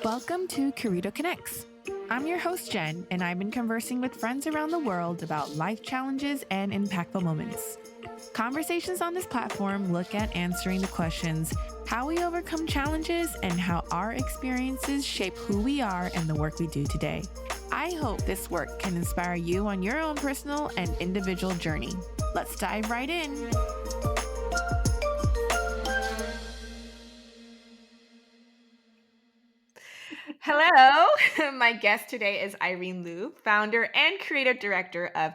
Welcome to Curito Connects. I'm your host, Jenn, and I've been conversing with friends around the world about life challenges and impactful moments. Conversations on this platform look at answering the questions how we overcome challenges and how our experiences shape who we are and the work we do today. I hope this work can inspire you on your own personal and individual journey. Let's dive right in. Hello, my guest today is Irene Lu, founder and creative director of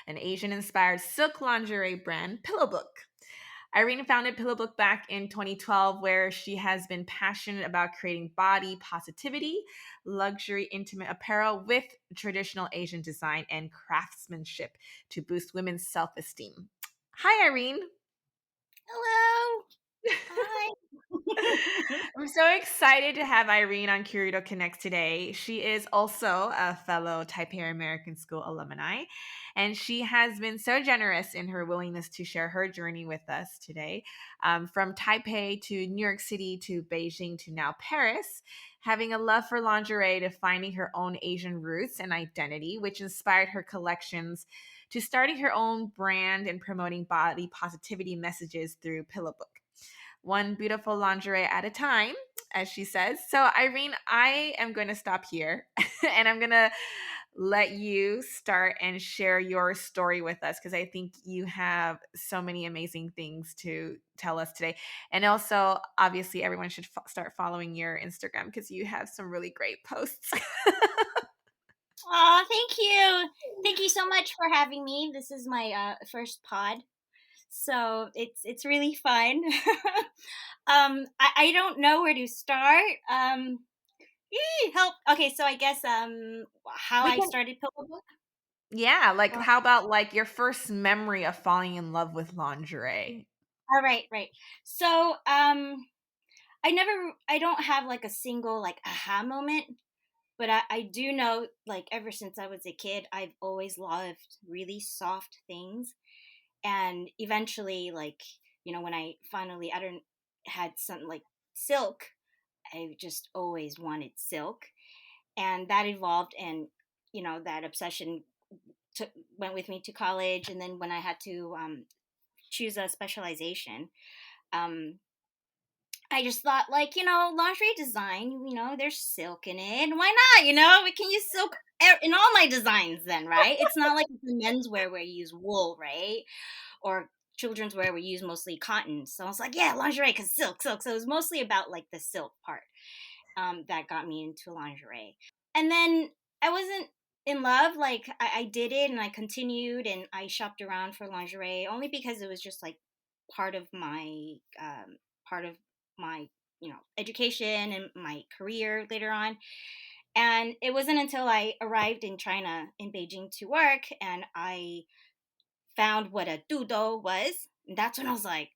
an Asian-inspired silk lingerie brand, Pillowbook. Irene founded Pillowbook back in 2012, where she has been passionate about creating body positivity, luxury intimate apparel with traditional Asian design and craftsmanship to boost women's self-esteem. Hi, Irene. Hello. Hi. I'm so excited to have Irene on Curito Connects today. She is also a fellow Taipei American School alumni, and she has been so generous in her willingness to share her journey with us today. From Taipei to New York City to Beijing to now Paris, having a love for lingerie to finding her own Asian roots and identity, which inspired her collections to starting her own brand and promoting body positivity messages through Pillowbook. One beautiful lingerie at a time, as she says. So, Irene, I am going to stop here and I'm going to let you start and share your story with us because I think you have so many amazing things to tell us today. And also, obviously, everyone should start following your Instagram because you have some really great posts. Aw, thank you. Thank you so much for having me. This is my first pod, so it's really fun. I don't know where to start. Help. Okay, so I guess how We I can, started Pillowbook. yeah, like Well, how about like your first memory of falling in love with lingerie? all right, right. So I don't have like a single like aha moment. But I do know, like, ever since I was a kid, I've always loved really soft things. And eventually, like, when I finally, I don't, had something like silk, I just always wanted silk. And that evolved, and, that obsession took, went with me to college. And then when I had to choose a specialization, um, I just thought, like, lingerie design, there's silk in it. Why not? We can use silk in all my designs then, right? It's not like it's a menswear where you use wool, right? Or children's wear we use mostly cotton. So I was like, yeah, lingerie, because silk, silk. So it was mostly about like the silk part that got me into lingerie. And then I wasn't in love. Like, I did it and I continued and I shopped around for lingerie only because it was just like part of my part of my education and my career later on. And it wasn't until I arrived in China, in Beijing, to work, and I found what a Dudou was. And that's when I was like,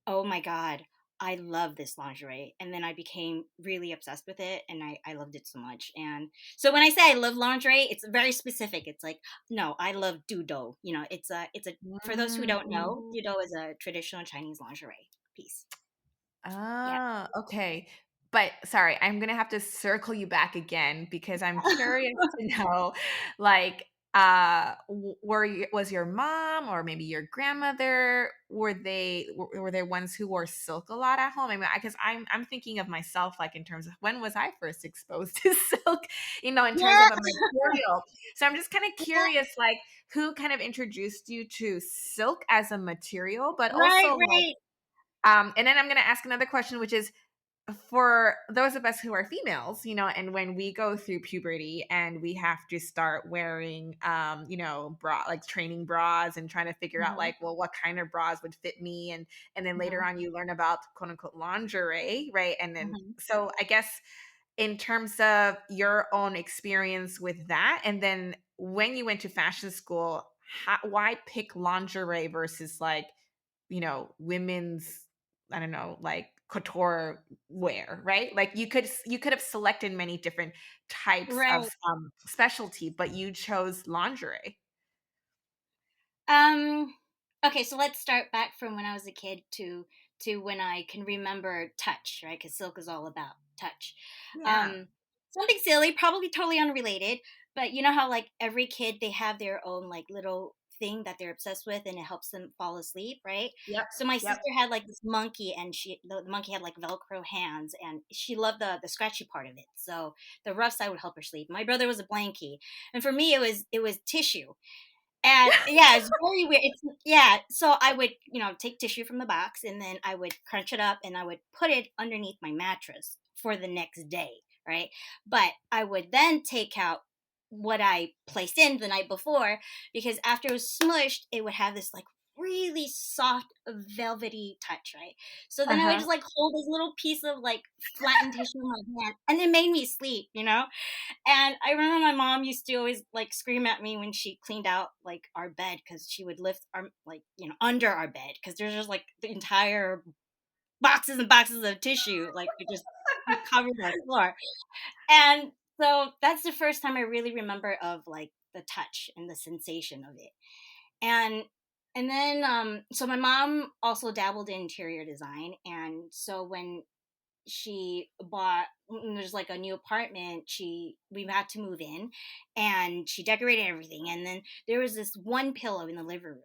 oh my God, I love this lingerie. And then I became really obsessed with it, and I loved it so much. And so when I say I love lingerie, it's very specific. It's like, no, I love Dudou. It's a for those who don't know, Mm. Dudou is a traditional Chinese lingerie piece. Yeah. Ah, okay. But sorry, I'm gonna have to circle you back again because I'm curious to know, like, was your mom or maybe your grandmother, were they ones who wore silk a lot at home? I mean, because I'm thinking of myself, like in terms of when was I first exposed to silk, in terms Yeah. of a material. So I'm just kind of curious, like, who kind of introduced you to silk as a material, but Right, also like right. and then I'm going to ask another question, which is for those of us who are females, and when we go through puberty and we have to start wearing, bra, like training bras and trying to figure out Hmm. like, well, what kind of bras would fit me. And then later Hmm. on you learn about quote unquote lingerie. Right. And then, Hmm. so I guess in terms of your own experience with that, and then when you went to fashion school, why pick lingerie versus like, women's, I don't know, like couture wear, right? Like you could have selected many different types of Right. specialty, but you chose lingerie. Um, okay, so let's start back from when I was a kid to to when I can remember touch, right? Because silk is all about touch. Yeah. Um, Something silly, probably totally unrelated, but you know how like every kid they have their own like little thing that they're obsessed with, and it helps them fall asleep, right? Yep. So my Yep. sister had like this monkey, and the monkey had like Velcro hands, and she loved the scratchy part of it. So the rough side would help her sleep. My brother was a blankie, and for me it was tissue. And yeah, it's very weird. It's yeah. So I would, take tissue from the box, and then I would crunch it up and I would put it underneath my mattress for the next day, right? But I would then take out what I placed in the night before, because after it was smushed, it would have this like really soft velvety touch, right? So then I would Uh-huh. just like hold this little piece of like flattened tissue in my hand, and it made me sleep. And I remember my mom used to always like scream at me when she cleaned out like our bed, because she would lift our like under our bed, because there's just like the entire boxes and boxes of tissue like it just covered our floor. And so that's the first time I really remember of like the touch and the sensation of it. And then so my mom also dabbled in interior design, and so when she bought there's like a new apartment, we had to move in, and she decorated everything, and then there was this one pillow in the living room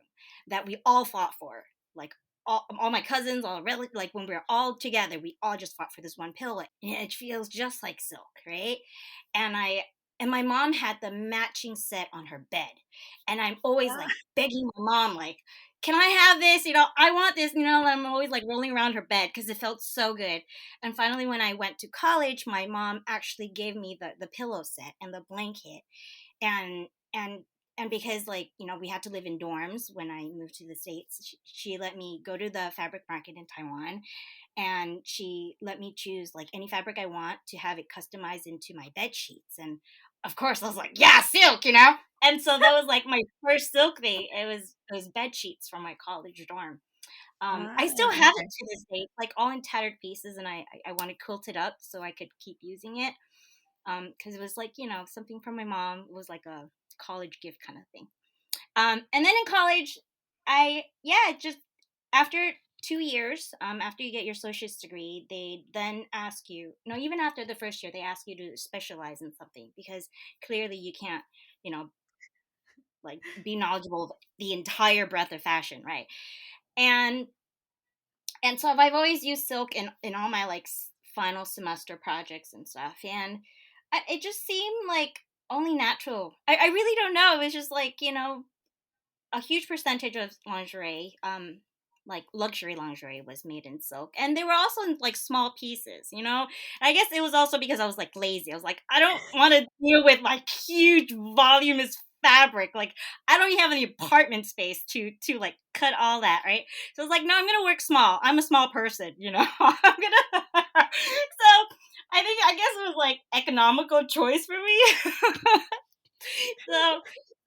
that we all fought for, like all my cousins, all really, like when we were all together, we all just fought for this one pillow, and it feels just like silk, right? And my mom had the matching set on her bed, and I'm always like begging my mom, like, can I have this? I want this. And I'm always like rolling around her bed because it felt so good. And finally, when I went to college, my mom actually gave me the pillow set and the blanket, and and and because like we had to live in dorms when I moved to the States, she let me go to the fabric market in Taiwan, and she let me choose like any fabric I want to have it customized into my bed sheets. And of course I was like, yeah, silk. And so that was like my first silk thing. It was bed sheets from my college dorm. I still Ah, have it okay. to this day, like all in tattered pieces, and I want to quilt it up so I could keep using it. Because it was like something from my mom. It was like a college gift kind of thing. And then in college, just after 2 years, after you get your associate's degree, they then ask you, no, even after the first year, they ask you to specialize in something, because clearly you can't, you know, like be knowledgeable of the entire breadth of fashion, right? And so I've always used silk in all my like final semester projects and stuff, and it just seemed like only natural. I really don't know. It was just like a huge percentage of lingerie, like luxury lingerie, was made in silk, and they were also in like small pieces. I guess it was also because I was like lazy. I was like, I don't want to deal with like huge voluminous fabric. Like, I don't even have any apartment space to like cut all that, right? So I was like, no, I'm gonna work small. I'm a small person. I'm gonna. So I guess it was like economical choice for me. So,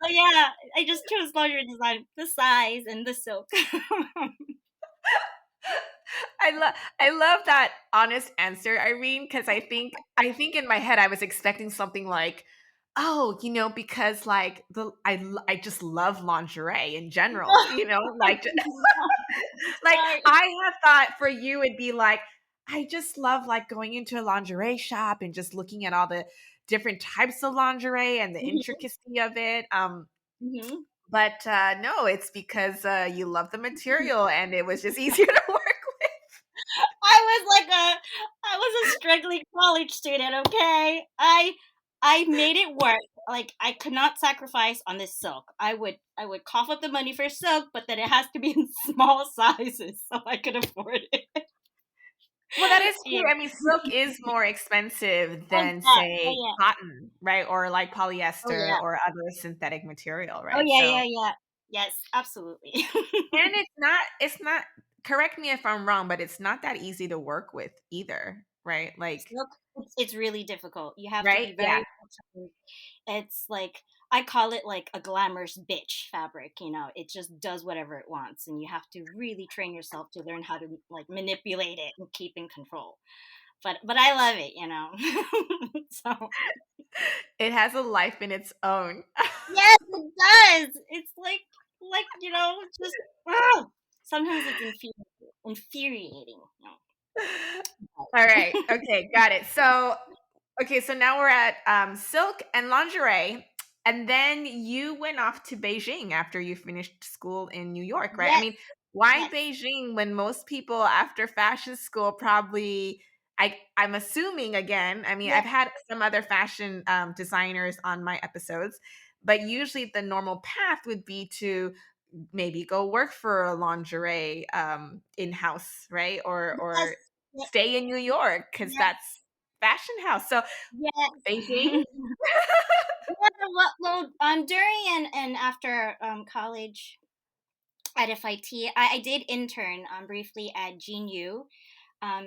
yeah, I just chose lingerie design, the size and the silk. I love that honest answer, Irene, because I think in my head I was expecting something like, oh, because like I just love lingerie in general, like like Sorry. I have thought for you it'd be like, I just love like going into a lingerie shop and just looking at all the different types of lingerie and the Mhm, intricacy of it. mhm. But no, it's because you love the material and it was just easier to work with. I was a struggling college student, okay? I made it work. Like, I could not sacrifice on this silk. I would cough up the money for silk, but then it has to be in small sizes so I could afford it. Well, that is Yeah. true. I mean, silk is more expensive Oh than, yeah. Oh say, yeah. cotton, right? Or like Oh polyester yeah. or other synthetic material, Oh right? yeah, So, yeah, yeah. Yes, absolutely. and it's not, correct me if I'm wrong, but it's not that easy to work with either, right? Like, Silk, it's really difficult. You have to right? be Yeah. very patient. It's like, I call it like a glamorous bitch fabric. It just does whatever it wants, and you have to really train yourself to learn how to like manipulate it and keep in control. But I love it. So It has a life in its own. yes, it does. It's like just, sometimes it's infuriating. infuriating. All right. Okay, got it. So, okay, so now we're at silk and lingerie. And then you went off to Beijing after you finished school in New York, right? I Yes, mean, why yes, Beijing when most people after fashion school probably I'm assuming again, I mean, yes, I've had some other fashion designers on my episodes, but usually the normal path would be to maybe go work for a lingerie in-house, right? yes, Or yes, stay in New York because yes, that's fashion house. So Beijing? yes. Yeah, during and after college at FIT, I did intern briefly at Jean Yu.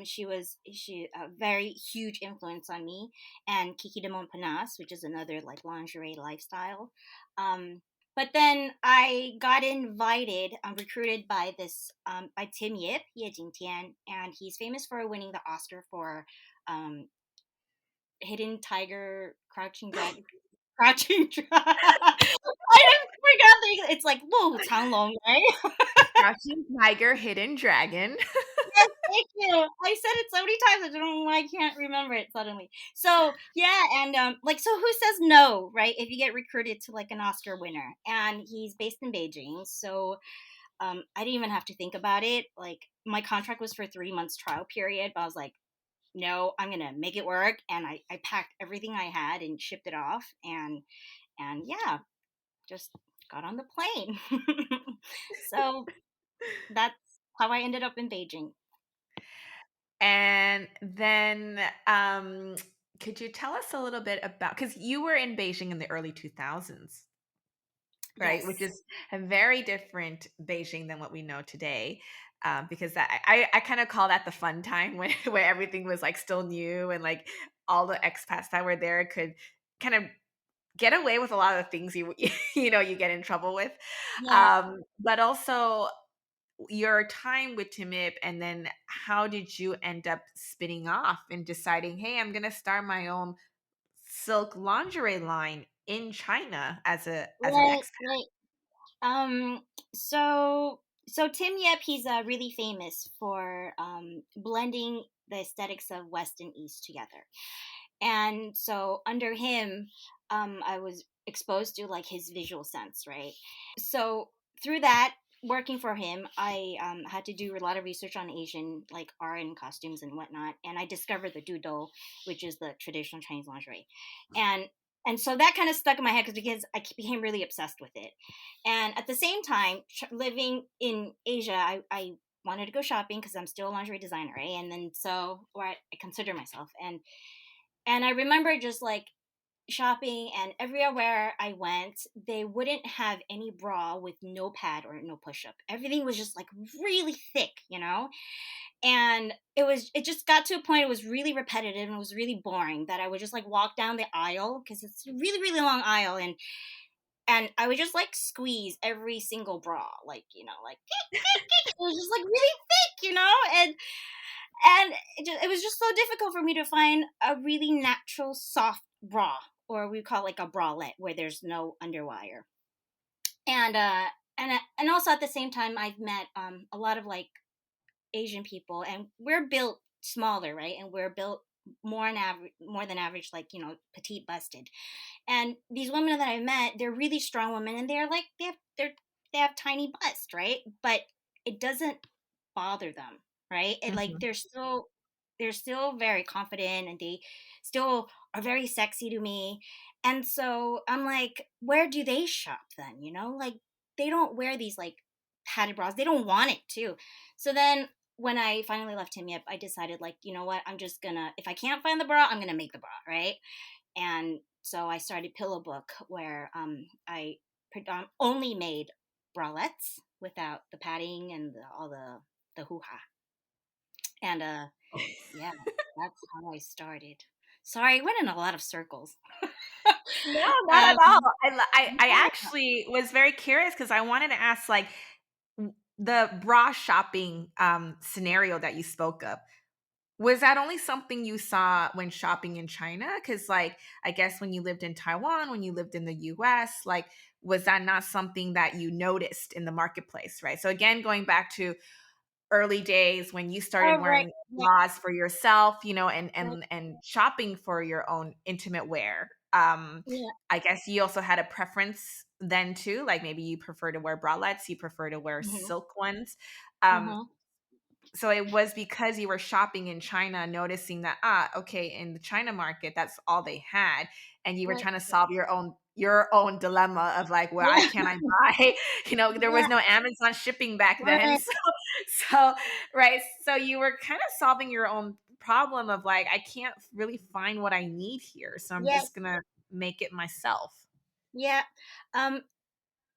She a very huge influence on me, and Kiki de Montparnasse, which is another like lingerie lifestyle. Um, but then I got invited, recruited by this by Tim Yip, Ye Jingtian, and he's famous for winning the Oscar for um, Hidden Tiger, Crouching Dragon, Crouching Dragon. I just forgot it's like Wu Changlong, right? Crouching Tiger, Hidden Dragon. Yes, thank you. I said it so many times. I don't know why I can't remember it suddenly. So yeah, and like, so who says no, right? If you get recruited to like an Oscar winner, and he's based in Beijing, so I didn't even have to think about it. Like, my contract was for 3 months trial period, but I was like, no, I'm gonna make it work, and I packed everything I had and shipped it off, and yeah, just got on the plane. So that's how I ended up in Beijing. And then could you tell us a little bit about because you were in Beijing in the early 2000s, right? Which Yes. is a very different Beijing than what we know today. Because I kind of call that the fun time when where everything was like still new and like all the expats that were there could kind of get away with a lot of the things you you get in trouble with. Yes. But also your time with Timip, and then how did you end up spinning off and deciding, hey, I'm gonna start my own silk lingerie line in China as an Right, expat? right. Um, so Tim Yip, he's really famous for blending the aesthetics of West and East together. And so under him, I was exposed to like his visual sense, right? So through that, working for him, I had to do a lot of research on Asian like art and costumes and whatnot, and I discovered the Dudou, which is the traditional Chinese lingerie, and and so that kind of stuck in my head because I became really obsessed with it. And at the same time, living in Asia, I wanted to go shopping because I'm still a lingerie designer, right? And then so, or I consider myself, and I remember just like shopping, and everywhere I went, they wouldn't have any bra with no pad or no push up. Everything was just like really thick, you know? And it just got to a point, it was really repetitive and it was really boring that I would just like walk down the aisle because it's a really, really long aisle, and I would just like squeeze every single bra, like, like it was just like really thick, and it was just so difficult for me to find a really natural soft bra, or we call it like a bralette where there's no underwire. And also at the same time, I've met a lot of like Asian people, and we're built smaller, right? And we're built more than average, like, petite busted. And these women that I met, they're really strong women, and they're like they have tiny busts, right? But it doesn't bother them, right? And like Mhm. they're still very confident, and they still are very sexy to me. And so I'm like, where do they shop then? Like, they don't wear these like padded bras. They don't want it too. So then when I finally left him, yep, I decided, like, you know what? I'm just gonna, if I can't find the bra, I'm gonna make the bra, right? And so I started Pillowbook, where I only made bralettes without the padding and all the hoo ha. And yeah, that's how I started. Sorry, I went in a lot of circles. No, not at um, all. I yeah, actually was very curious because I wanted to ask, like, the bra shopping scenario that you spoke of. Was that only something you saw when shopping in China? Because, like, I guess when you lived in Taiwan, when you lived in the US, like, was that not something that you noticed in the marketplace, right? So, again, going back to early days when you started Oh, right. wearing Yeah, bras for yourself, and right. shopping for your own intimate wear. Yeah. I guess you also had a preference then too, like maybe you prefer to wear bralettes, you prefer to wear Mhm. silk ones. Um, Mhm. so it was because you were shopping in China, noticing that okay, in the China market, that's all they had, and you were Right. trying to solve your own dilemma of like, why Yeah. can't I buy? There was Yeah. no Amazon shipping back then, Right. so right, so you were kind of solving your own problem of like, I can't really find what I need here, so I'm Yes. just gonna make it myself. Yeah. Um,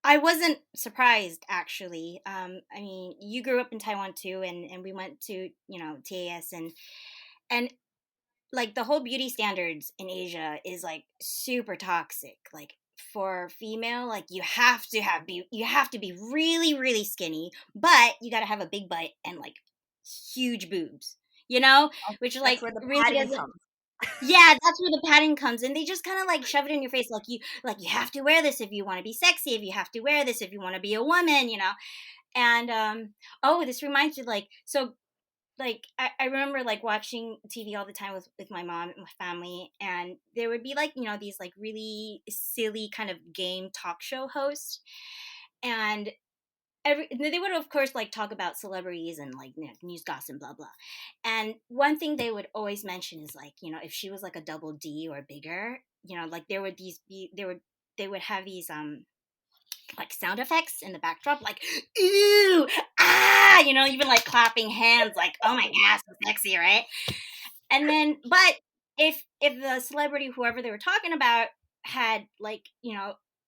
I wasn't surprised actually. I mean, you grew up in Taiwan too, and we went to TAS, and like the whole beauty standards in Asia is like super toxic. Like for female, like you have to be really really skinny, but you got to have a big butt and like huge boobs. You know, which That's like where the really padding doesn't. comes. Yeah, that's where the padding comes in. They just kind of like shove it in your face, like you have to wear this if you want to be sexy, if you have to wear this if you want to be a woman, And oh, this reminds me, like I remember like watching TV all the time with my mom and my family, and there would be like these like really silly kind of game talk show hosts, and they would of course like talk about celebrities and like news gossip blah blah, and one thing they would always mention is like if she was like a double D or bigger, like there would these be there would they would have these like sound effects in the backdrop, like ooh even like clapping hands, like oh my god, so sexy, right? And then, but if the celebrity, whoever they were talking about, had like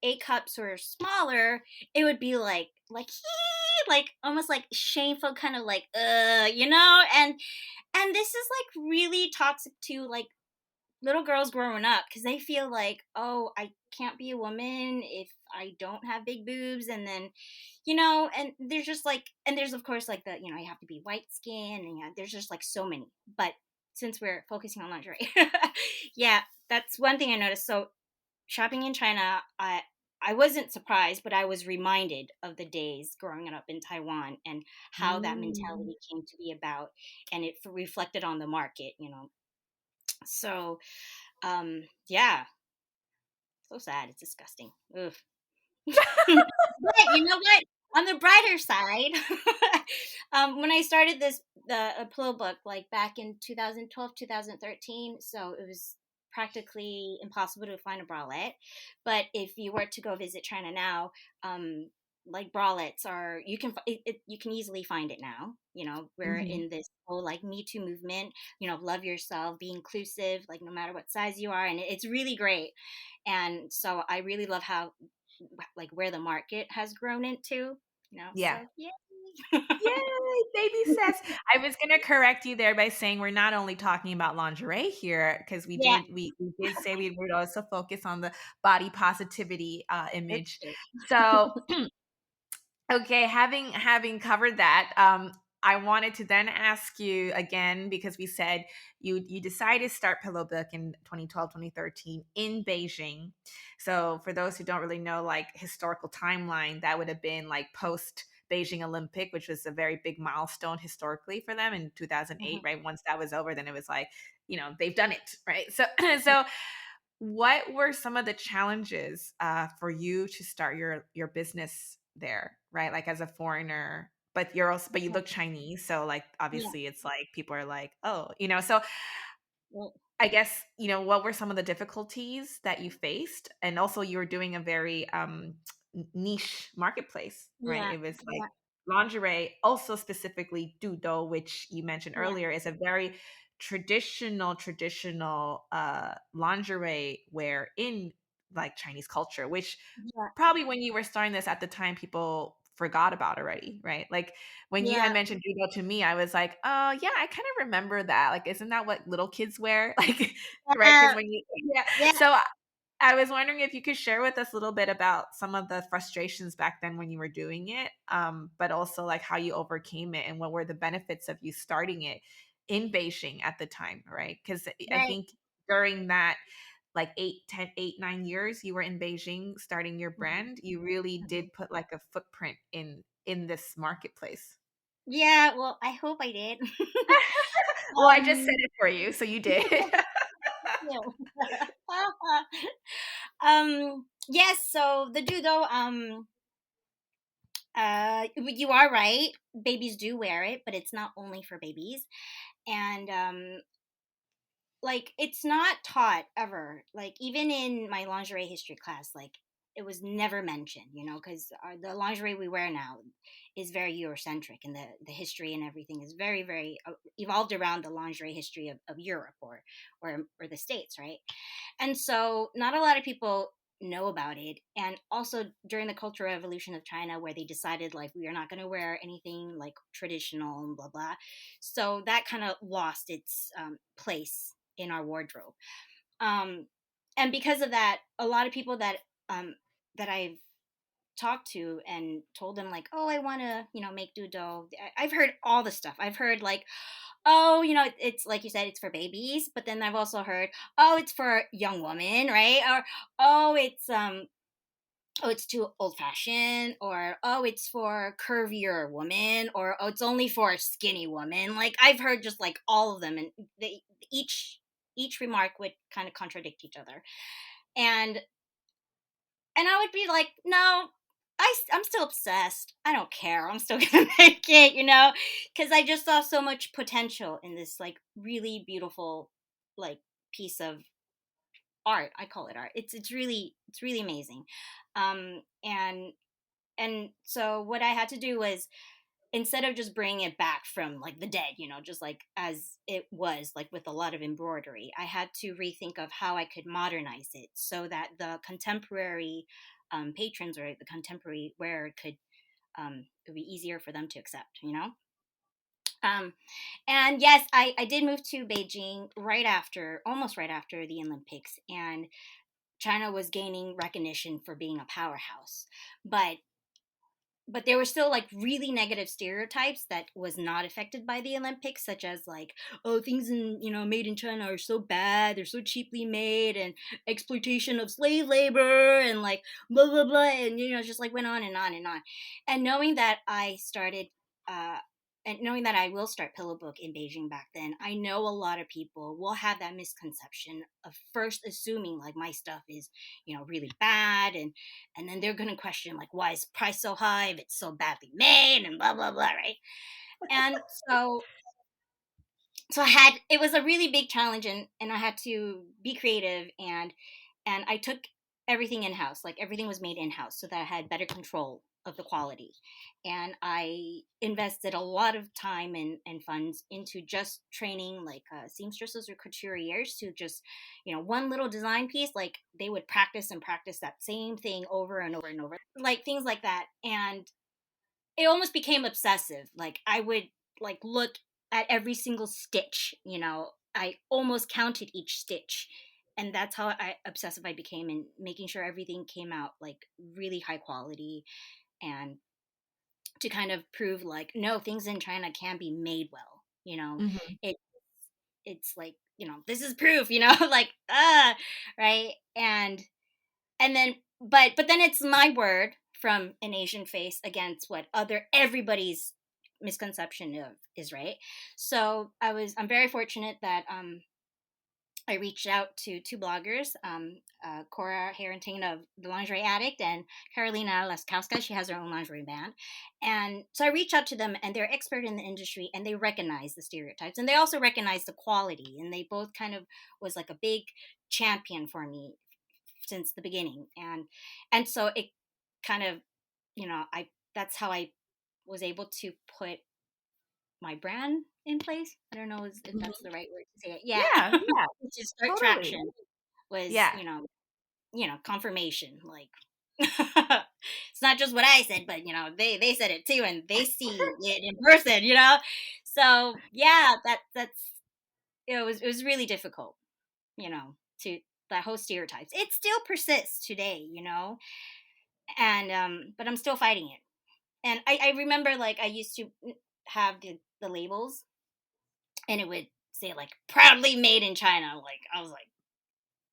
A cups or smaller, it would be like hee, like almost like shameful, kind of like and this is like really toxic to like little girls growing up because they feel like, oh, I can't be a woman if I don't have big boobs, and then and there's just like, and there's of course like the you have to be white skin, and there's just like so many. But since we're focusing on lingerie, yeah, that's one thing I noticed. So shopping in China, I wasn't surprised, but I was reminded of the days growing up in Taiwan and how that Mm. mentality came to be about, and it reflected on the market. So yeah, so sad. It's disgusting. Ugh. But you know what? On the brighter side, when I started the Pillowbook like back in 2012, 2013, so it was practically impossible to find a bralette. But if you were to go visit China now, um, like bralettes are you can easily find it now. We're Mhm. in this whole like Me Too movement. Love yourself, be inclusive, like no matter what size you are, and it's really great. And so I really love how like where the market has grown into, Yeah. so yeah. Yay, baby steps. I was gonna correct you there by saying we're not only talking about lingerie here, because we Yeah, did we did say we would also focus on the body positivity it's image. true. So okay, having covered that, I wanted to then ask you again because we said you decided to start Pillowbook in 2012, 2013 in Beijing. So for those who don't really know like historical timeline, that would have been like post Beijing Olympic, which was a very big milestone historically for them in 2008, Mhm. right? Once that was over, then it was like, they've done it, right? So so what were some of the challenges for you to start your business there, right? Like as a foreigner, but but you Yeah, look Chinese, so like yeah, obviously it's like people are like, oh, so yeah, I guess, what were some of the difficulties that you faced? And also you were doing a very niche marketplace, right? yeah, It was like yeah, lingerie, also specifically Dudou, which you mentioned yeah, earlier, is a very traditional lingerie wear in like Chinese culture, which yeah, probably when you were starting this at the time, people forgot about already, right? Like when you had yeah, mentioned judo to me, I was like, "Oh, yeah, I kind of remember that. Like, isn't that what little kids wear?" Like, right? Because yeah, when you, yeah. yeah, So I was wondering if you could share with us a little bit about some of the frustrations back then when you were doing it, but also like how you overcame it and what were the benefits of you starting it in Beijing at the time, right? Because I right. think during that like 8, 10, 8, 9 years you were in Beijing starting your Mhm, brand, you really mhm. did put like a footprint in this marketplace. Yeah, well, I hope I did. Well, I just said um it for you, so you did. you. Yes, so the Dudou, you are right. Babies do wear it, but it's not only for babies. And like it's not taught ever, like even in my lingerie history class, like it was never mentioned, because the lingerie we wear now is very Eurocentric, and the history and everything is very very evolved around the lingerie history of Europe, or the States, right? And so not a lot of people know about it. And also during the Cultural Revolution of China, where they decided like we are not going to wear anything like traditional and blah blah, so that kind of lost its place in our wardrobe. um, and because of that, a lot of people um, that I've talked to and told them like, oh, I want to make Dudou, I've heard all the stuff. I've heard like, oh, it's like you said, it's for babies. But then I've also heard, oh, it's for young women, right? Or oh, it's too old fashioned, or oh, it's for curvier women, or oh, it's only for skinny women. Like I've heard just like all of them, and they each remark would kind of contradict each other. And I would be like, no, I'm still obsessed. I don't care. I'm still gonna make it, because I just saw so much potential in this like really beautiful like piece of art. I call it art. It's really amazing. And so what I had to do was, instead of just bringing it back from like the dead, just like as it was, like with a lot of embroidery, I had to rethink of how I could modernize it so that the contemporary patrons, or the contemporary wearer, it would be easier for them to accept. Um, and yes, I did move to Beijing almost right after the Olympics, and China was gaining recognition for being a powerhouse. But there were still like really negative stereotypes that was not affected by the Olympics, such as like, oh, things in made in China are so bad, they're so cheaply made, and exploitation of slave labor, and like blah blah blah, and just like went on and on and on. And uh knowing that I will start Pillowbook in Beijing back then, I know a lot of people will have that misconception of first assuming like my stuff is really bad, and then they're going to question like, why is the price so high if it's so badly made, and blah blah blah, right? And so it was a really big challenge, and I had to be creative, and I took everything in house, like everything was made in house, so that I had better control of the quality. And I invested a lot of time and funds into just training like seamstresses or couturiers to just one little design piece, like they would practice and practice that same thing over and over and over, like things like that. And it almost became obsessive. Like I would like look at every single stitch, I almost counted each stitch. And that's how obsessive I became in making sure everything came out like really high quality, and to kind of prove like, no, things in China can be made well. Mhm. It it's like, this is proof, like right. And then, but then it's my word from an Asian face against what other everybody's misconception of is, right. So I'm very fortunate that I reached out to two bloggers, Cora Harrington of The Lingerie Addict, and Carolina Laskowska. She has her own lingerie band. And so I reached out to them, and they're expert in the industry, and they recognize the stereotypes, and they also recognize the quality. And they both kind of was like a big champion for me since the beginning. And so it kind of, I that's how I was able to put my brand in place. I don't know if that's Mhm. the right word to say it. Yeah. Yeah, yeah, To start totally. traction was, Yeah. confirmation. Like it's not just what I said, but they said it too, and they see it in person. So yeah, that's it was really difficult, to that whole stereotypes. It still persists today, and but I'm still fighting it. And I remember like I used to have the labels, and it would say like proudly made in China. Like I was like,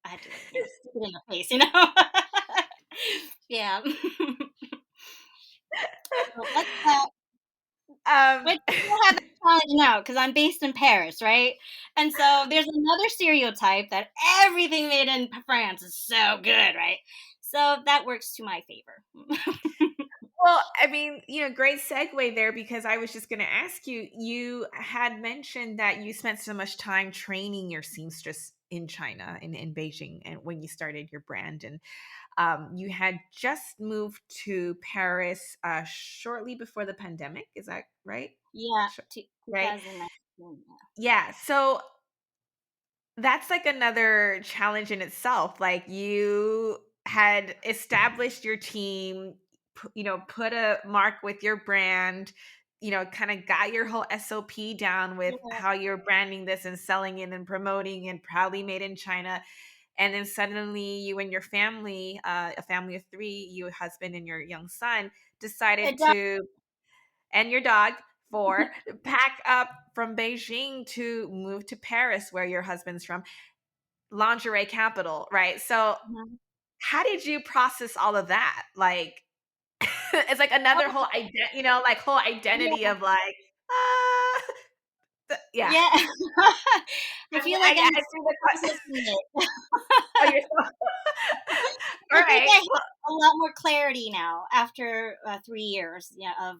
I had to like stick it in the face. Yeah. So that's that. Um, But you don't have that challenge now because I'm based in Paris, right? And so there's another stereotype that everything made in France is so good, right? So that works to my favor. well, I mean, great segue there because I was just going to ask you. You had mentioned that you spent so much time training your seamstress in China, in Beijing, and when you started your brand, and you had just moved to Paris shortly before the pandemic. Is that right? Yeah, Sh- Right. 2019. Yeah. So that's like another challenge in itself. Like you had established your team, put a mark with your brand, kind of got your whole SOP down with Yeah. how you're branding this and selling it and promoting and proudly made in China. And then suddenly you and your family, a family of three, you, husband, and your young son, decided It does. to, and your dog, four, pack up from Beijing to move to Paris, where your husband's from, lingerie capital, right? So Mhm. how did you process all of that? Like, it's like another whole Oh, like whole identity yeah. of like, uh, yeah. Yeah. I I mean, feel like I'm I still see the processing it. oh, you're so all I think right. I have Well, a lot more clarity now after 3 years, yeah, of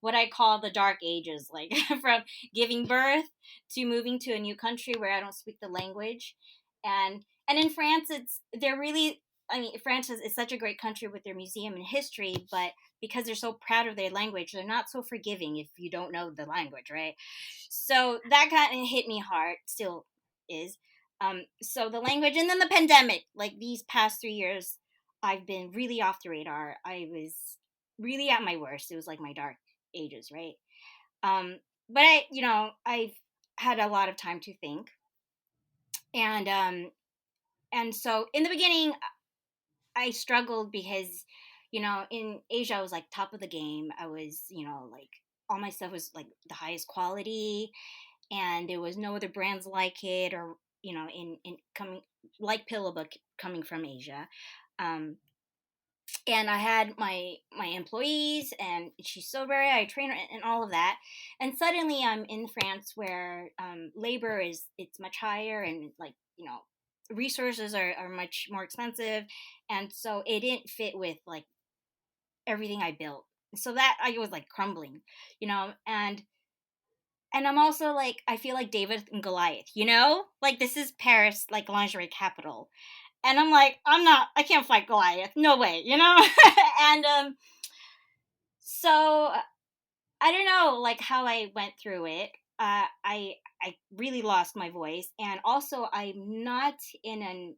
what I call the dark ages, like from giving birth to moving to a new country where I don't speak the language, and in France, they're really. I mean, France is such a great country with their museum and history, but because they're so proud of their language, they're not so forgiving if you don't know the language, right? So that kind of hit me hard, still is. So the language, and then the pandemic, like these past 3 years, I've been really off the radar. I was really at my worst. It was like my dark ages, right? Um, but I've had a lot of time to think, and so in the beginning, I struggled because, in Asia, I was like top of the game. I was, like all my stuff was like the highest quality, and there was no other brands like it, or in coming like Pillowbook coming from Asia. Um, and I had my employees, and she's so very I train her and all of that. And suddenly I'm in France where labor is it's much higher, and like resources are much more expensive, and so it didn't fit with like everything I built. So that I was like crumbling, and I'm also like I feel like David and Goliath, like this is Paris, like lingerie capital, and I'm like I can't fight Goliath, no way, and so I don't know, like how I went through it. I really lost my voice, and also I'm not in an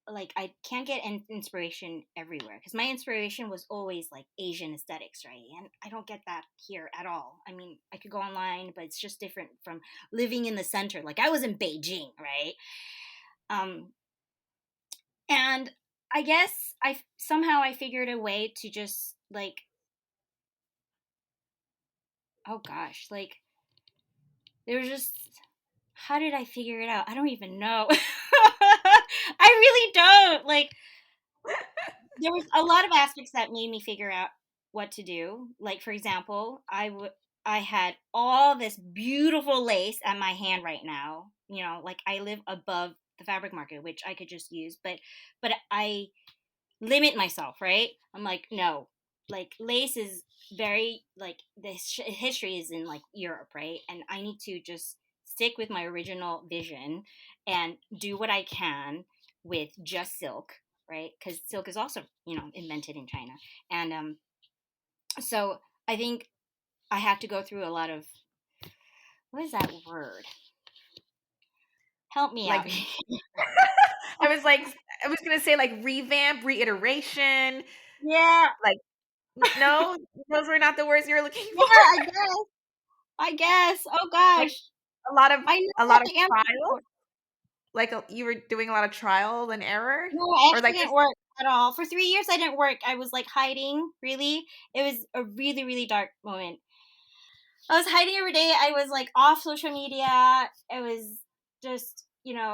like I can't get inspiration everywhere because my inspiration was always like Asian aesthetics, right? And I don't get that here at all. I mean, I could go online, but it's just different from living in the center. Like I was in Beijing, right? Um, and I guess I somehow I figured a way to just like oh gosh, like there was just how did I figure it out? I don't even know. I really don't. Like there was a lot of aspects that made me figure out what to do. Like for example, I had all this beautiful lace at my hand right now. Like I live above the fabric market, which I could just use, but I limit myself, right? I'm like, no, like lace is very like the history is in like Europe, right? And I need to just stick with my original vision and do what I can with just silk, right? Because silk is also invented in China, and so I think I have to go through a lot of what is that word? Help me like out. I was like, I was gonna say like revamp, reiteration. Yeah, Like, no, those were not the words you were looking yeah, for. I guess. Oh Like gosh, a lot of I know a what lot of the answer trial. for. Like you were doing a lot of trial and error, No, I or actually like didn't just work at all. For 3 years, I didn't work. I was like hiding, really. It was a really, really dark moment. I was hiding every day. I was like off social media. It was just,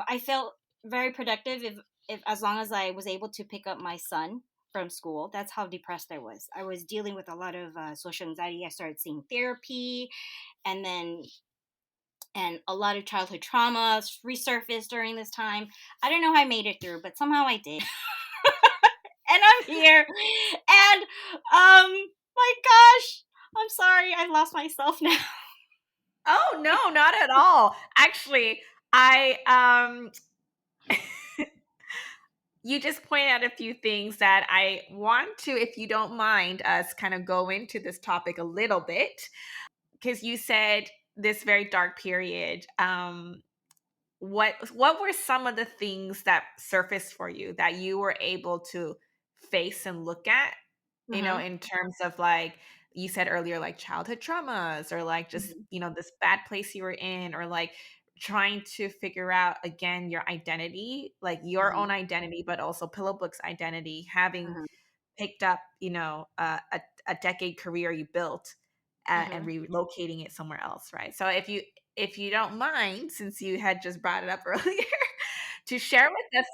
I felt very productive if as long as I was able to pick up my son. from school. That's how depressed I was. I was dealing with a lot of social anxiety. I started seeing therapy, and then and a lot of childhood traumas resurfaced during this time. I don't know how I made it through, but somehow I did. And I'm here. And my gosh, I'm sorry, I lost myself now. Oh no, not at all. Actually, I you just pointed out a few things that I want to, if you don't mind, us kind of go into this topic a little bit, because you said this very dark period. What were some of the things that surfaced for you that you were able to face and look at, Hmm. in terms of, like you said earlier, like childhood traumas, or like just, Hmm. this bad place you were in, or like trying to figure out again your identity, like your Hmm. own identity, but also Pillowbook's identity, having Hmm. picked up, a decade career you built, and Hmm. relocating it somewhere else, right? So if you don't mind, since you had just brought it up earlier, to share with us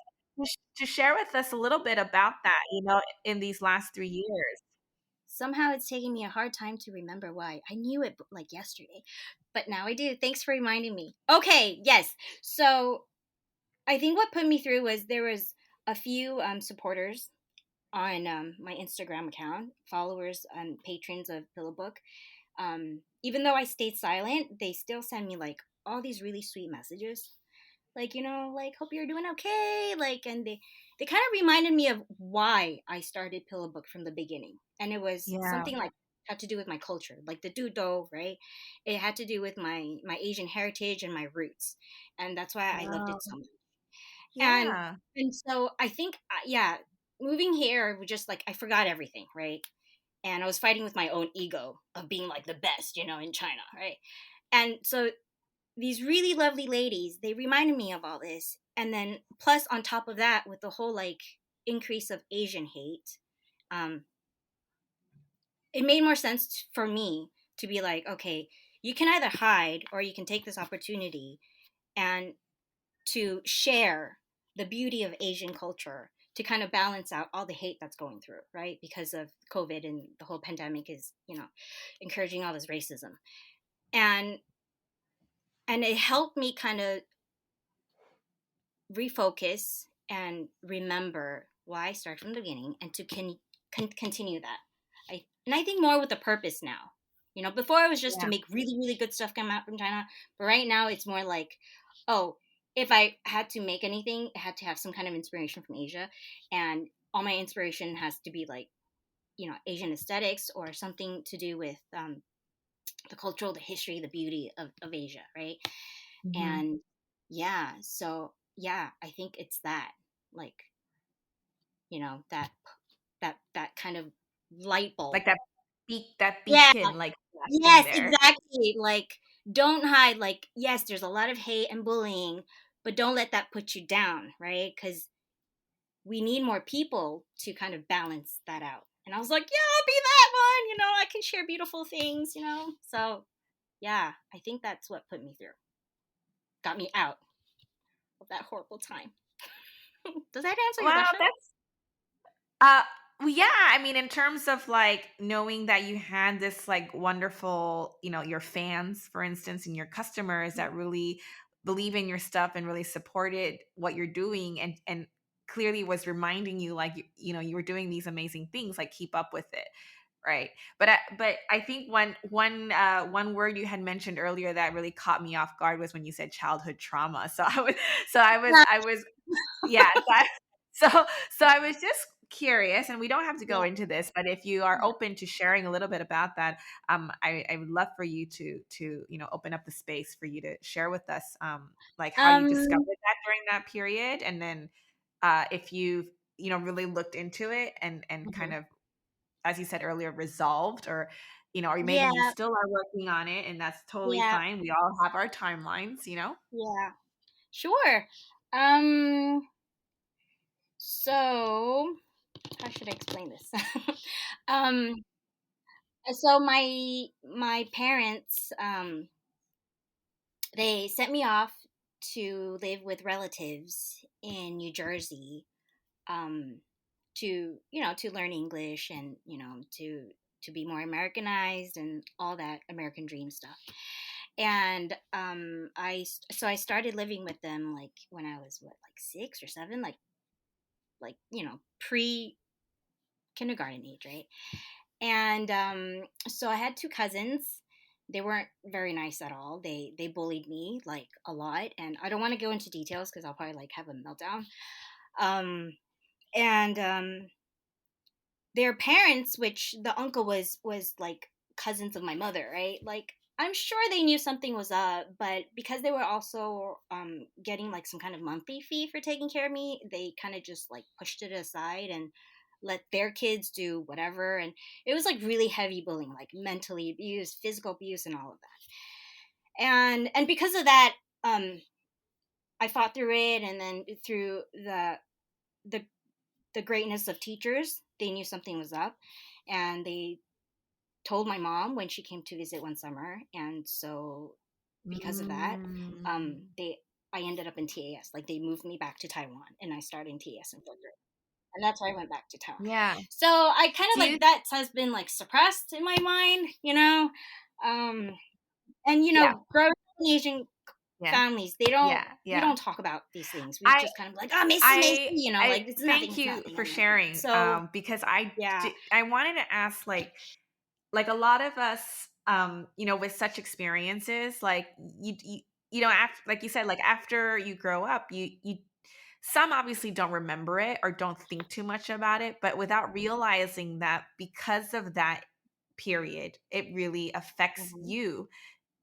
to share with us a little bit about that, in these last 3 years. Somehow it's taking me a hard time to remember why. I knew it like yesterday, but now I do. Thanks for reminding me. Okay, yes. So I think what put me through was there was a few supporters on my Instagram account, followers and patrons of Pillowbook. Even though I stayed silent, they still send me like all these really sweet messages, like, like, hope you're doing okay, like, and they kind of reminded me of why I started Pillowbook from the beginning, and it was Yeah. something like had to do with my culture, like the Dudou, right? It had to do with my Asian heritage and my roots, and that's why I loved it Oh, so much. and yeah. and so I think yeah, moving here was just like I forgot everything, right? And I was fighting with my own ego of being like the best, in China, right? And so these really lovely ladies, they reminded me of all this. And then plus on top of that, with the whole like increase of Asian hate, um, it made more sense for me to be like, okay, you can either hide or you can take this opportunity and to share the beauty of Asian culture to kind of balance out all the hate that's going through, right? Because of COVID and the whole pandemic is, encouraging all this racism. And it helped me kind of refocus and remember why I started from the beginning and to continue that. I think more with a purpose now. Before it was just to Yeah. make really, really good stuff come out from China, but right now it's more like, oh, if I had to make anything, it had to have some kind of inspiration from Asia, and all my inspiration has to be like, Asian aesthetics or something to do with the cultural, the history, the beauty of Asia, right? Mhm. And yeah, so yeah, I think it's that, like, that kind of light bulb. Like that Yeah, beacon, like, flashing yes, there. exactly. Like, don't hide. Like, yes, there's a lot of hate and bullying, but don't let that put you down, right? Because we need more people to kind of balance that out. And I was like, yeah, I'll be that one. I can share beautiful things. So yeah, I think that's what put me through, got me out of that horrible time. Does that answer your Wow, question? that's well, yeah, I mean, in terms of like knowing that you had this like wonderful, your fans, for instance, and your customers that really believe in your stuff and really supported what you're doing, and clearly was reminding you, like, you were doing these amazing things, like, keep up with it, right? But I think one word you had mentioned earlier that really caught me off guard was when you said childhood trauma. So I was yeah, so so I was just curious, and we don't have to Yeah, go into this, but if you are yeah. open to sharing a little bit about that, I would love for you to open up the space for you to share with us, like, how you discovered Um, that during that period, and then if you've really looked into it, and kind mhm. of, as you said earlier, resolved, or maybe you Yeah, still are working on it, and that's totally yeah, fine. We all have our timelines. yeah. Sure. Um, so how should I explain this? um, so my parents, they sent me off to live with relatives in New Jersey, um, to to learn English and to be more Americanized and all that American dream stuff. And so I started living with them like when I was what, like 6 or 7, like pre kindergarten age, right? And so I had two cousins. They weren't very nice at all. They bullied me like a lot, and I don't want to go into details because I'll probably like have a meltdown. Um, and their parents, which the uncle was like cousins of my mother, right? Like I'm sure they knew something was up, but because they were also getting like some kind of monthly fee for taking care of me, they kind of just like pushed it aside and let their kids do whatever. And it was like really heavy bullying, like mentally abuse, physical abuse, and all of that. And because of that, um, I fought through it, and then through the the greatness of teachers, they knew something was up, and they told my mom when she came to visit one summer. And so because of that, Mm. they I ended up in TAS. Like they moved me back to Taiwan, and I started in TAS in 4th grade. And that's why I went back to Taiwan. Yeah. So I kind of Do you like that has been like suppressed in my mind, um, and Yeah. growing up in Asian Yeah. families, Yeah. we Yeah. don't talk about these things. We I just kind of like, oh, Macy, Macy, I like I it's nothing, thank it's you nothing, for and then sharing, so because yeah. I wanted to ask, like a lot of us, with such experiences, like after, like you said, like after you grow up, you some obviously don't remember it or don't think too much about it, but without realizing that because of that period, it really affects Mhm. you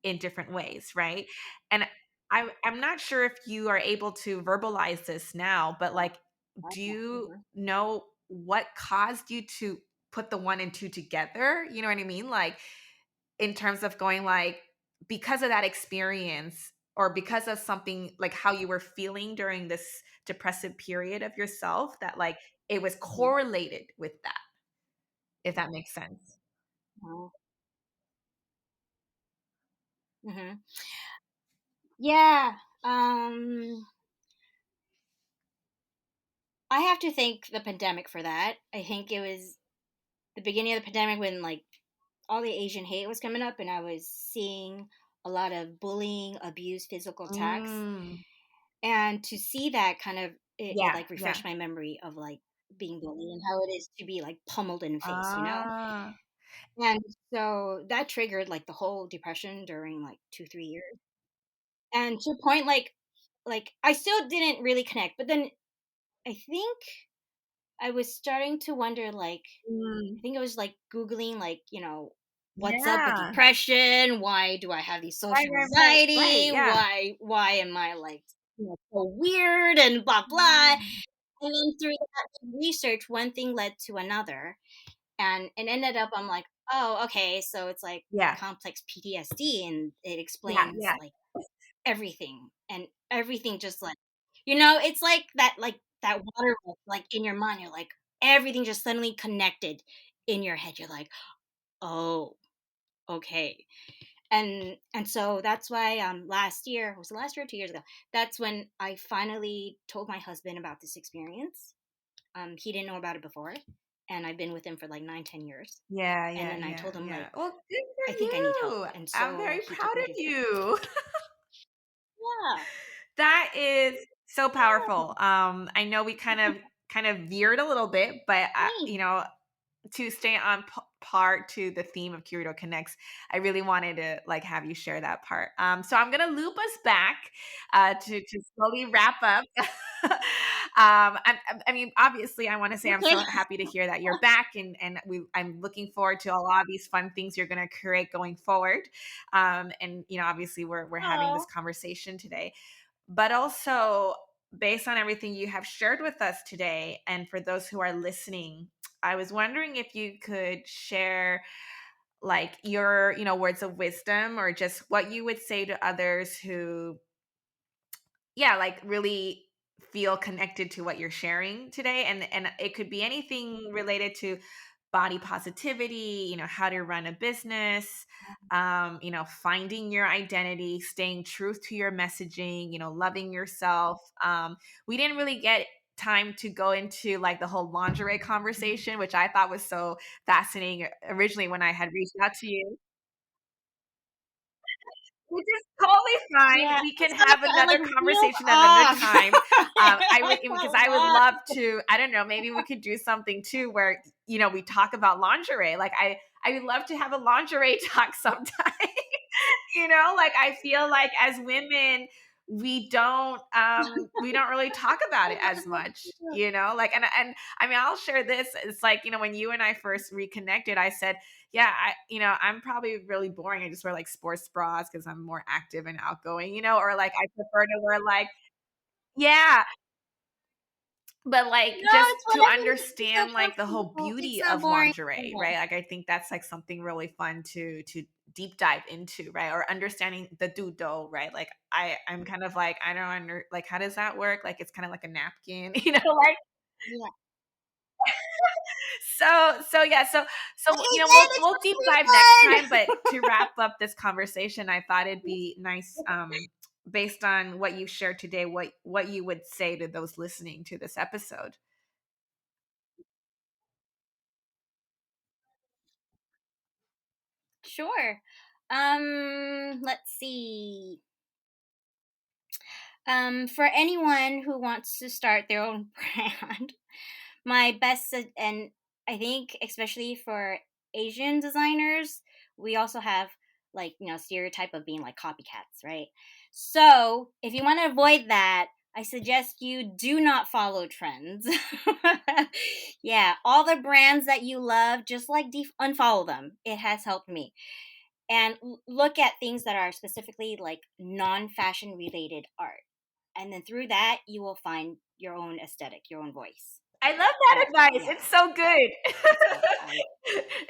in different ways, right? And I'm not sure if you are able to verbalize this now, but like, do you Mhm. know what caused you to put the one and two together? You know what I mean? Like, in terms of going like, because of that experience or because of something like how you were feeling during this depressive period of yourself, that like it was Mhm. correlated with that, if that makes sense. Mhm. Mhm. Yeah. I have to thank the pandemic for that. I think it was the beginning of the pandemic when like all the Asian hate was coming up, and I was seeing a lot of bullying, abuse, physical attacks. Mm. And to see that kind of it Yeah, like yeah. refreshed my memory of like being bullied and how it is to be like pummeled in the face. Ah. And so that triggered like the whole depression during like 2 3 years. And to a point like I still didn't really connect, but then I think I was starting to wonder, like, I Mm. think I was like Googling, like, what's up with Yeah. depression? Why do I have these Right, social right, right, right, anxiety? yeah. Why am I like, so weird and blah blah? Mm. And then through that research, one thing led to another. And it ended up, I'm like, oh, okay, so it's like Yeah, complex PTSD, and it yeah, explains yeah. like everything, and everything just like it's like that water, like in your mind, you're like everything just suddenly connected in your head. You're like, oh, okay. And so that's why last year, was it last year or 2 years ago, that's when I finally told my husband about this experience. He didn't know about it before, and I've been with him for like 9 10 years. Yeah, And yeah, then I yeah, told him like, yeah. Well, good I for think I need help, you. and I'm so very he proud took me of to therapy. you. Yeah. That is so powerful. I know we kind of veered a little bit, but Thanks. to stay on part to the theme of Curito Connects, I really wanted to like have you share that part. So I'm gonna loop us back to slowly wrap up. I mean, obviously, I want to say I'm Okay. so happy to hear that you're back, and I'm looking forward to a lot of these fun things you're gonna create going forward. And obviously, we're having this Oh. conversation today, but also based on everything you have shared with us today, and for those who are listening, I was wondering if you could share like your, words of wisdom or just what you would say to others who, yeah, like really feel connected to what you're sharing today. And it could be anything related to body positivity, how to run a business, finding your identity, staying true to your messaging, loving yourself. We didn't really get time to go into like the whole lingerie conversation, which I thought was so fascinating originally when I had reached out to you. Which is totally fine. Yeah, We I can started have to like another reel conversation another off. time. I would, I because felt I would lost. love to. I don't know. Maybe we could do something too, where we talk about lingerie. Like I would love to have a lingerie talk sometime. Like I feel like as women, we don't really talk about it as much. Like and I mean, I'll share this. It's like, when you and I first reconnected, I said, yeah, I'm probably really boring. I just wear like sports bras because I'm more active and outgoing, or like I prefer to wear like, yeah, but like No, just it's to whatever makes you so understand like the whole comfortable. It's beauty so of boring. lingerie, right? Like I think that's like something really fun to deep dive into, right? Or understanding the Dudou, right? Like I'm kind of like, I don't under like, how does that work? Like it's kind of like a napkin, like Yeah. so yeah, so Okay, we'll then it's we'll deep dive next time. But gonna be to wrap up this conversation, I thought it'd be nice, based on what you shared today, what you would say to those listening to this episode. Sure. Let's see. For anyone who wants to start their own brand, my and I think especially for Asian designers, we also have like, stereotype of being like copycats, right? So if you want to avoid that, I suggest you do not follow trends. Yeah, all the brands that you love, just like unfollow them. It has helped me. And look at things that are specifically like non-fashion related art, and then through that you will find your own aesthetic, your own voice. I love that That's, advice. yeah, It's so good. that's what I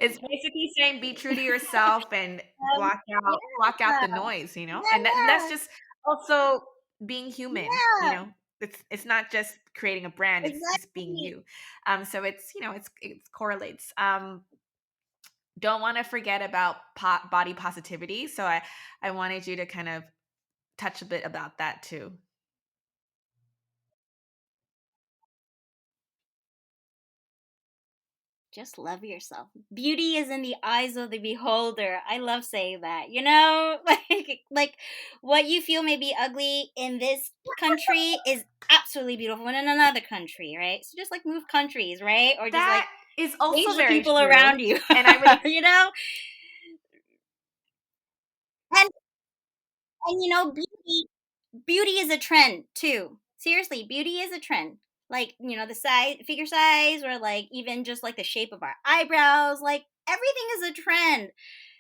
It's basically saying be true to yourself and block out the yeah, noise, and that's yeah, just also being human. yeah, It's not just creating a brand; it's just being exactly. you. So it correlates. Don't want to forget about body positivity. So I wanted you to kind of touch a bit about that too. Just love yourself. Beauty is in the eyes of the beholder. I love saying that. Like what you feel may be ugly in this country is absolutely beautiful in another country, right? So just like move countries, right? Or just like That is also change the very people true, around you. and I would you know? And beauty is a trend too. Seriously, beauty is a trend. Like, the size, figure size, or like even just like the shape of our eyebrows, like everything is a trend.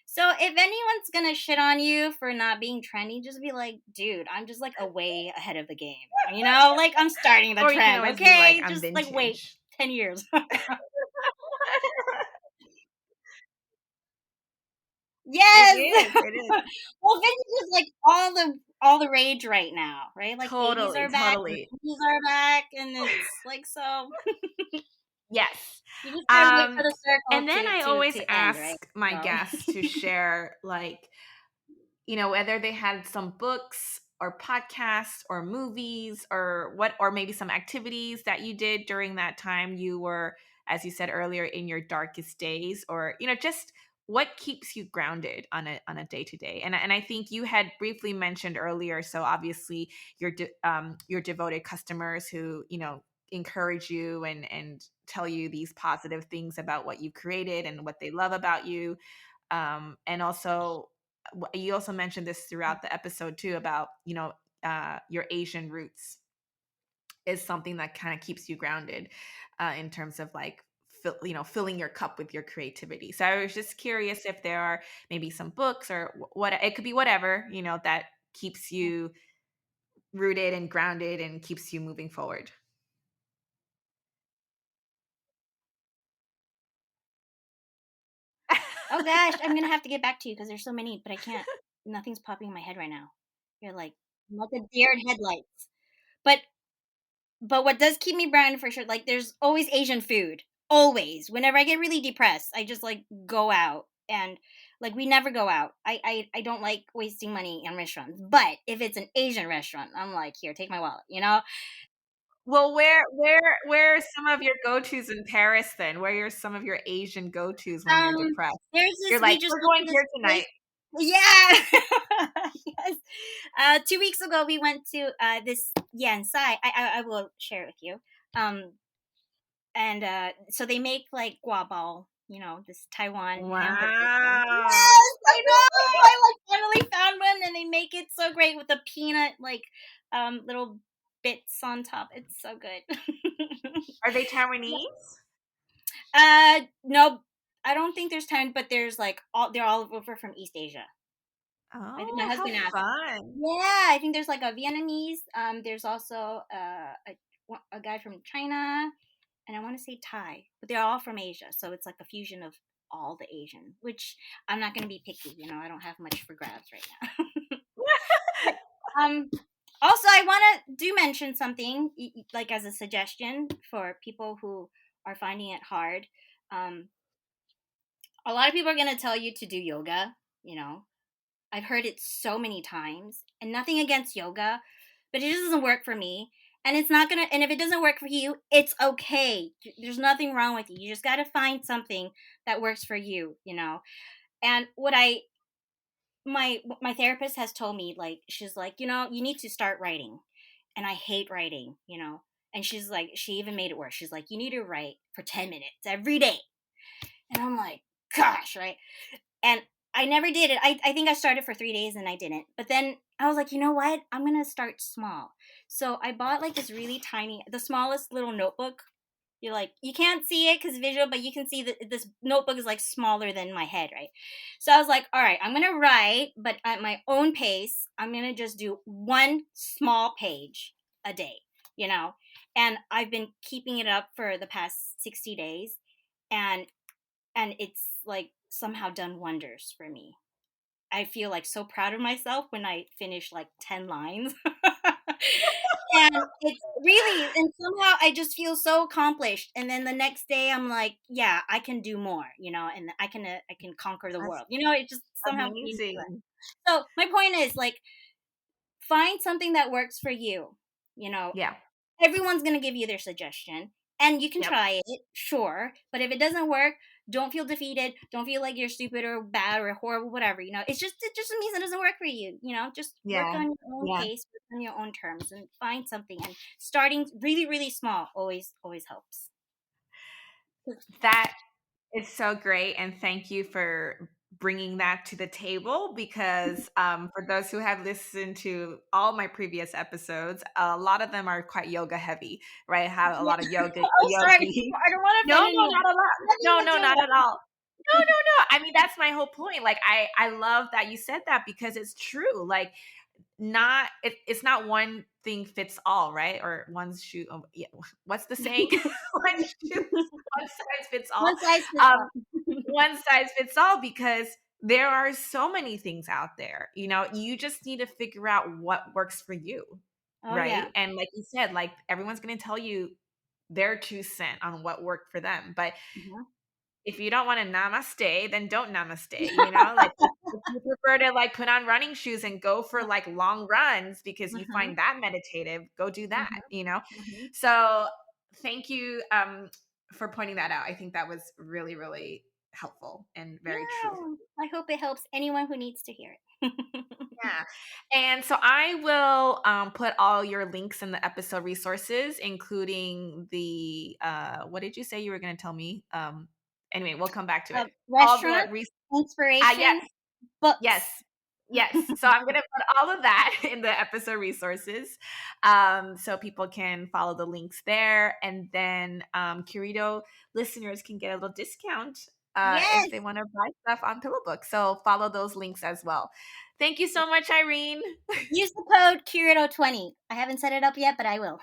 So if anyone's gonna shit on you for not being trendy, just be like, dude, I'm just like a way ahead of the game. Like I'm starting the or you can trend, always be like, okay? I'm Just like wait vintage. 10 years. It Yes. is. It is. Well, vintage is like all the rage right now, right? Like 80s Totally, are back, totally. 90s are back, and it's like so. Yes. You just gotta wait for Um, the circle and then to I to always to end, right? ask my So guests to share, like, whether they had some books or podcasts or movies or maybe some activities that you did during that time you were, as you said earlier, in your darkest days, or just what keeps you grounded on a day to day. And I think you had briefly mentioned earlier, so obviously your devoted customers who encourage you and tell you these positive things about what you created and what they love about you. And also, you also mentioned this throughout the episode too, about your Asian roots is something that kind of keeps you grounded, in terms of like filling your cup with your creativity. So I was just curious if there are maybe some books or what, it could be whatever, that keeps you rooted and grounded and keeps you moving forward. oh gosh, I'm gonna have to get back to you because there's so many, but I can't. Nothing's popping in my head right now. You're like I'm like a deer in headlights. But what does keep me grounded for sure, like there's always Asian food. Always. Whenever I get really depressed, I just like go out and like we never go out. I don't like wasting money on restaurants. But if it's an Asian restaurant, I'm like, here, take my wallet, Well, where are some of your go-tos in Paris then? Where are some of your Asian go-tos when you're Um, depressed? there's You're this. like, We just "We're went going to this here place. tonight." Yeah. Yes. 2 weeks ago, we went to this Yansai. I will share it with you. Um, and so they make like guabao, this Taiwan hamburger thing. Wow. Yes, I know. I like finally found one, and they make it so great with the peanut like little bits on top. It's so good. Are they Taiwanese? No, I don't think there's 10, but there's like they're all over from East Asia. I think my Oh, how husband asked. fun. Yeah, I think there's like a Vietnamese. There's also a guy from China, and I want to say Thai, but they're all from Asia, so it's like a fusion of all the Asian. Which I'm not going to be picky. I don't have much for grabs right now. But, um, also, I want to do mention something like as a suggestion for people who are finding it hard. Um, a lot of people are going to tell you to do yoga. You know, I've heard it so many times, and nothing against yoga, but it just doesn't work for me. And it's not gonna. And if it doesn't work for you, it's okay. There's nothing wrong with you. You just got to find something that works for you. And what my therapist has told me, like, she's like, you need to start writing, and I hate writing. And she's like, she even made it worse. She's like, you need to write for 10 minutes every day, and I'm like, gosh, right? And I never did it. I think I started for 3 days and I didn't. But then I was like, you know what? I'm going to start small. So I bought like this really tiny, the smallest little notebook. You can't see it because visual, but you can see that this notebook is like smaller than my head, right? So I was like, all right, I'm going to write, but at my own pace. I'm going to just do one small page a day, you know? And I've been keeping it up for the past 60 days. And it's like somehow done wonders for me. I feel like so proud of myself when I finish like 10 lines. And it's really, and somehow I just feel so accomplished. And then the next day I'm like, yeah, I can do more, and I can conquer the That's world. It just somehow came to it. amazing. So my point is, like, find something that works for you. You know, Yeah. everyone's going to give you their suggestion, and you can Yep. try it, sure, but if it doesn't work, don't feel defeated, don't feel like you're stupid or bad or horrible, whatever. It just means it doesn't work for you. Just work Yeah. on your own Yeah. pace, work on your own terms, and find something. And starting really really small always helps. That is so great, and thank you for bringing that to the table because, for those who have listened to all my previous episodes, a lot of them are quite yoga heavy, right? Have a Yeah. lot of Oh, sorry, yogis. I don't want to No, offend no, anyone. not at all. Nothing No, against no, not at yoga. all. No, no, no. I mean, that's my whole point. Like, I love that you said that because it's true. Like, it's not one thing fits all, right? Or one shoe. Oh, yeah, what's the saying? One size fits all. One size fits Um, all. one size fits all because there are so many things out there. You just need to figure out what works for you, Oh yeah. right? And like you said, like everyone's going to tell you their 2 cents on what worked for them, but Mhm. if you don't want to namaste, then don't namaste, like if you prefer to like put on running shoes and go for like long runs because you Mhm. find that meditative, go do Mhm. that. Mhm. So thank you for pointing that out. I think that was really, really helpful and very true. Yeah, I hope it helps anyone who needs to hear it. Yeah. And so I will put all your links in the episode resources, including the what did you say you were going to tell me? Anyway, we'll come back to it. All the Restaurant, yes, inspiration, books. yes, yes. So I'm going to put all of that in the episode resources, so people can follow the links there, and then Curito listeners can get a little discount if Yes. they want to buy stuff on Pillowbook. So follow those links as well. Thank you so much, Irene. Use the code Curito20. I haven't set it up yet, but I will.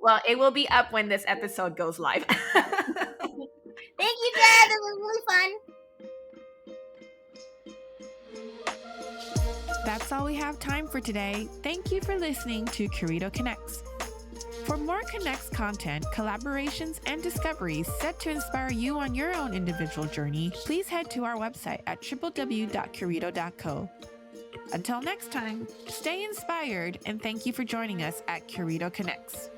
Well, it will be up when this episode goes live. Thank you, Dad. This was really fun. That's all we have time for today. Thank you for listening to Curito Connects. For more Connects content, collaborations, and discoveries set to inspire you on your own individual journey, please head to our website at www.curito.co. Until next time, stay inspired and thank you for joining us at Curito Connects.